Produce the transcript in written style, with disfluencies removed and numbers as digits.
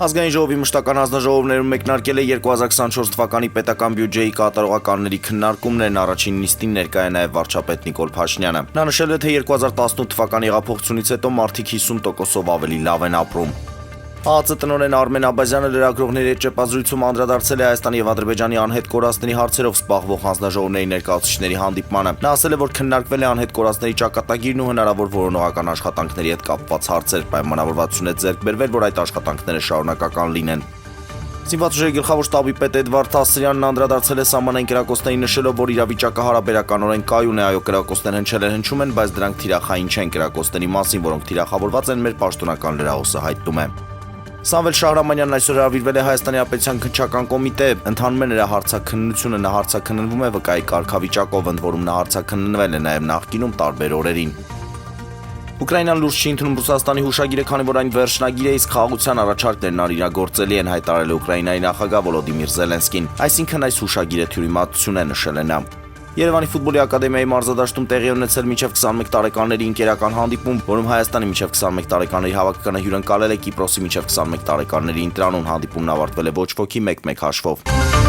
Ազգային ժողովի մշտական հանձնաժողովներում մեկնարկել է 2024 թվականի պետական բյուջեի կատարողականների քննարկումներն, առաջին նիստին ներկա է նաև վարչապետ Նիկոլ Փաշինյանը։ Նա նշել է, թե 2018 թվականի հեղափոխությունից հետո մարդիկ 50%-ով ավելի լավ են ապրում։ ԱԱԾ տնօրեն Արմեն Աբազյանը լրագրողների հետ ճեպազրույցում անդրադարձել է Հայաստանի եւ Ադրբեջանի անհետ կորածների հարցերով սպառվող հանձնաժողովների ներկայացուցիչների հանդիպմանը։ Նա ասել է, որ քննարկվել է անհետ կորածների ճակատագիրն ու հնարավոր որոնողական աշխատանքների հետ կապված հարցեր, պայմանավորվածություն է ձեռք բերվել, որ այդ աշխատանքները շարունակական լինեն։ Զինված ուժերի գլխավոր շտաբի պետ Էդվարդ Թասրյանն անդրադարձել է սահմանային կրակոցներին, նշելով, որ իրավիճակը հարաբերականորեն կայուն է, այո, կրակոցներ հնչում են, բայց դրանք թիրախային չեն կրակոցների մասին, որոնք թիրախավորված են, մեր պաշտոնական լրահոսը հայտնում է։ Սամվել Շահրամանյանն այսօր հրավիրվել է Հայաստանի Ապետության քննչական կոմիտե, ընթանում է նրա հարցաքննությունը, նա հարցաքննվում է վկայի կարգավիճակով, ընդ որում նա հարցաքննվել է նաև նախկինում տարբեր օրերին։ Ուկրաինան լուրջ չի ընդունում Ռուսաստանի հուշագիրը, քանի որ այն վերջնագիր է, իսկ խաղաղության առաջարկներն իրագործելի են, հայտարարել է Ուկրաինայի նախագահ Վոլոդիմիր Զելենսկին։ Այսինքն այս հուշագիրը թյուրիմացություն է, նշել է նա։ Երևանի ֆուտբոլի ակադեմիայի մարզադաշտում տեղի ունեցել մինչև 21 տարեկանների ընկերական հանդիպում, որում Հայաստանի մինչև 21 տարեկանների հավաքականը հյուրընկալել է Կիպրոսի մինչև 21 տարեկանների ընտրանուն։ Հանդիպումն ավարտվել է ոչ ոքի 1-1 հաշվով։